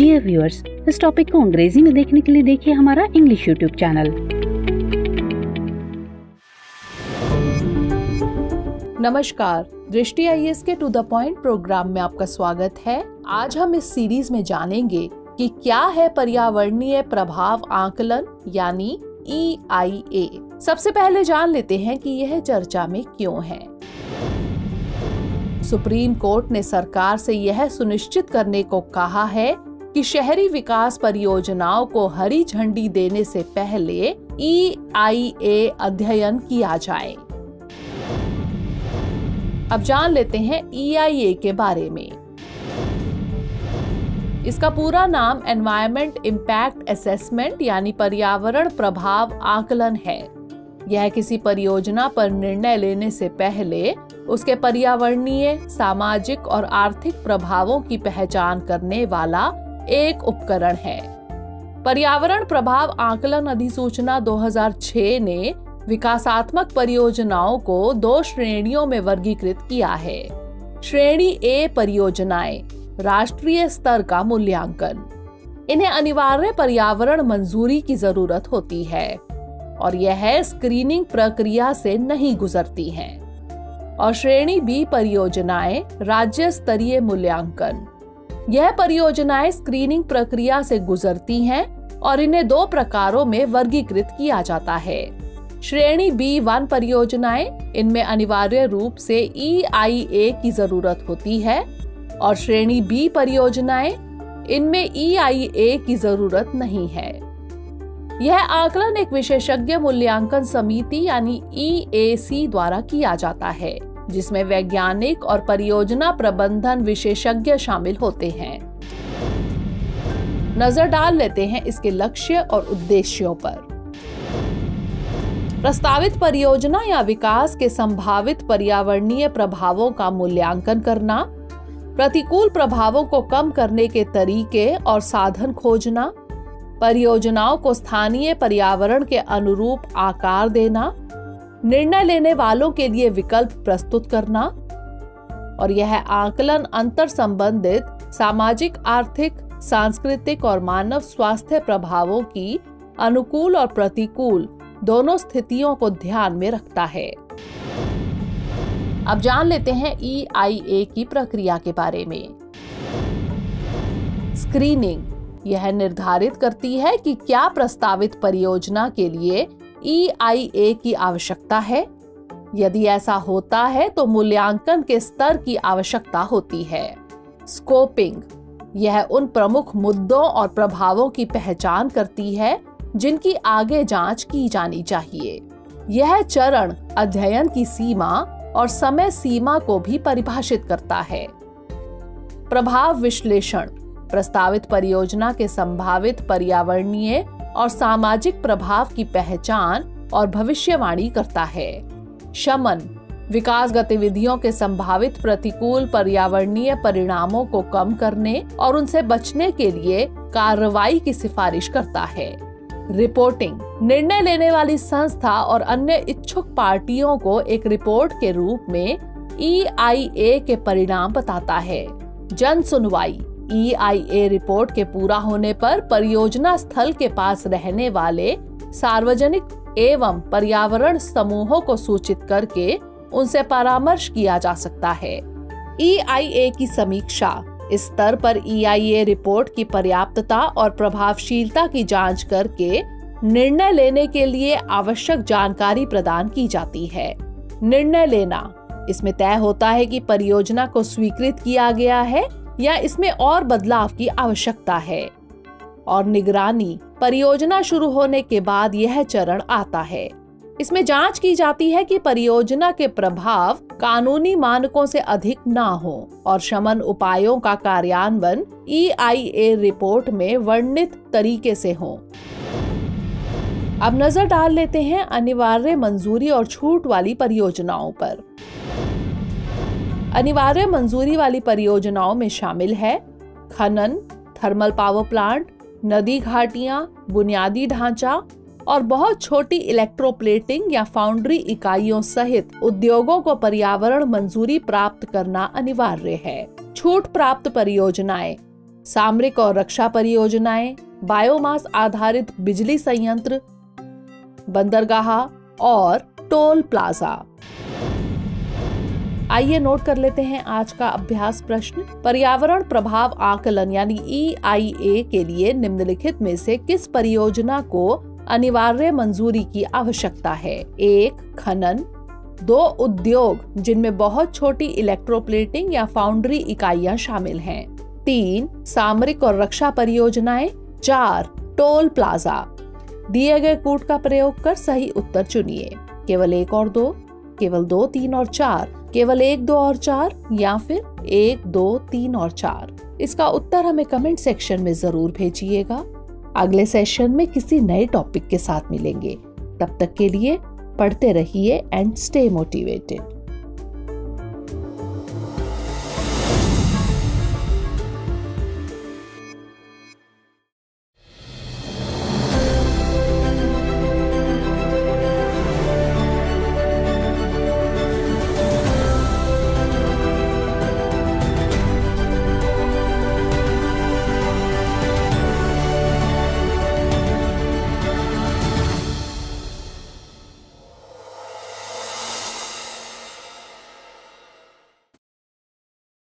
Dear viewers, इस topic को अंग्रेजी में देखने के लिए देखिए हमारा इंग्लिश यूट्यूब चैनल। नमस्कार, दृष्टि IAS के टू द पॉइंट प्रोग्राम में आपका स्वागत है। आज हम इस सीरीज में जानेंगे कि क्या है पर्यावरणीय प्रभाव आकलन यानी EIA। सबसे पहले जान लेते हैं कि यह चर्चा में क्यों है। सुप्रीम कोर्ट ने सरकार से यह सुनिश्चित करने को कहा है कि शहरी विकास परियोजनाओं को हरी झंडी देने से पहले EIA अध्ययन किया जाए। अब जान लेते हैं EIA के बारे में। इसका पूरा नाम एनवायरमेंट इम्पैक्ट असेसमेंट यानी पर्यावरण प्रभाव आकलन है। यह किसी परियोजना पर निर्णय लेने से पहले उसके पर्यावरणीय, सामाजिक और आर्थिक प्रभावों की पहचान करने वाला एक उपकरण है। पर्यावरण प्रभाव आकलन अधिसूचना 2006 ने विकासात्मक परियोजनाओं को 2 श्रेणियों में वर्गीकृत किया है। श्रेणी A परियोजनाएं, राष्ट्रीय स्तर का मूल्यांकन। इन्हें अनिवार्य पर्यावरण मंजूरी की जरूरत होती है और यह स्क्रीनिंग प्रक्रिया से नहीं गुजरती हैं। और श्रेणी B परियोजनाएं, राज्य स्तरीय मूल्यांकन। यह परियोजनाएं स्क्रीनिंग प्रक्रिया से गुजरती हैं और इन्हें 2 प्रकारों में वर्गीकृत किया जाता है। श्रेणी B1 परियोजनाएं, इनमें अनिवार्य रूप से EIA की जरूरत होती है और श्रेणी B परियोजनाएं, इनमें EIA की जरूरत नहीं है। यह आकलन एक विशेषज्ञ मूल्यांकन समिति यानी EAC द्वारा किया जाता है, जिसमें वैज्ञानिक और परियोजना प्रबंधन विशेषज्ञ शामिल होते हैं। नजर डाल लेते हैं इसके लक्ष्य और उद्देश्यों पर। प्रस्तावित परियोजना या विकास के संभावित पर्यावरणीय प्रभावों का मूल्यांकन करना, प्रतिकूल प्रभावों को कम करने के तरीके और साधन खोजना, परियोजनाओं को स्थानीय पर्यावरण के अनुरूप आकार देना, निर्णय लेने वालों के लिए विकल्प प्रस्तुत करना। और यह आकलन अंतर संबंधित सामाजिक, आर्थिक, सांस्कृतिक और मानव स्वास्थ्य प्रभावों की अनुकूल और प्रतिकूल दोनों स्थितियों को ध्यान में रखता है। अब जान लेते हैं EIA की प्रक्रिया के बारे में। स्क्रीनिंग यह निर्धारित करती है कि क्या प्रस्तावित परियोजना के लिए EIA की आवश्यकता है। यदि ऐसा होता है तो मूल्यांकन के स्तर की आवश्यकता होती है। स्कोपिंग यह उन प्रमुख मुद्दों और प्रभावों की पहचान करती है जिनकी आगे जांच की जानी चाहिए। यह चरण अध्ययन की सीमा और समय सीमा को भी परिभाषित करता है। प्रभाव विश्लेषण प्रस्तावित परियोजना के संभावित पर्यावरणीय और सामाजिक प्रभाव की पहचान और भविष्यवाणी करता है। शमन विकास गतिविधियों के संभावित प्रतिकूल पर्यावरणीय परिणामों को कम करने और उनसे बचने के लिए कार्रवाई की सिफारिश करता है। रिपोर्टिंग निर्णय लेने वाली संस्था और अन्य इच्छुक पार्टियों को एक रिपोर्ट के रूप में EIA के परिणाम बताता है। जन सुनवाई EIA रिपोर्ट के पूरा होने पर परियोजना स्थल के पास रहने वाले सार्वजनिक एवं पर्यावरण समूहों को सूचित करके उनसे परामर्श किया जा सकता है। EIA की समीक्षा इस स्तर पर EIA रिपोर्ट की पर्याप्तता और प्रभावशीलता की जांच करके निर्णय लेने के लिए आवश्यक जानकारी प्रदान की जाती है। निर्णय लेना इसमें तय होता है कि परियोजना को स्वीकृत किया गया है या इसमें और बदलाव की आवश्यकता है। और निगरानी परियोजना शुरू होने के बाद यह चरण आता है। इसमें जांच की जाती है कि परियोजना के प्रभाव कानूनी मानकों से अधिक ना हो और शमन उपायों का कार्यान्वयन EIA रिपोर्ट में वर्णित तरीके से हो। अब नजर डाल लेते हैं अनिवार्य मंजूरी और छूट वाली परियोजनाओं पर। अनिवार्य मंजूरी वाली परियोजनाओं में शामिल है खनन, थर्मल पावर प्लांट, नदी घाटियां, बुनियादी ढांचा और बहुत छोटी इलेक्ट्रोप्लेटिंग या फाउंड्री इकाइयों सहित उद्योगों को पर्यावरण मंजूरी प्राप्त करना अनिवार्य है। छूट प्राप्त परियोजनाएं सामरिक और रक्षा परियोजनाएं, बायोमास आधारित बिजली संयंत्र, बंदरगाह और टोल प्लाजा। आइए नोट कर लेते हैं आज का अभ्यास प्रश्न। पर्यावरण प्रभाव आकलन यानी EIA के लिए निम्नलिखित में से किस परियोजना को अनिवार्य मंजूरी की आवश्यकता है? 1. खनन, 2. उद्योग जिनमें बहुत छोटी इलेक्ट्रोप्लेटिंग या फाउंड्री इकाइयां शामिल हैं, 3. सामरिक और रक्षा परियोजनाएं, 4. Toll plaza. दिए गए कूट का प्रयोग कर सही उत्तर चुनिए। केवल 1 और 2, केवल 2, 3 और 4, केवल 1, 2 और 4 या फिर 1, 2, 3 और 4। इसका उत्तर हमें कमेंट सेक्शन में जरूर भेजिएगा। अगले सेशन में किसी नए टॉपिक के साथ मिलेंगे। तब तक के लिए पढ़ते रहिए एंड स्टे मोटिवेटेड।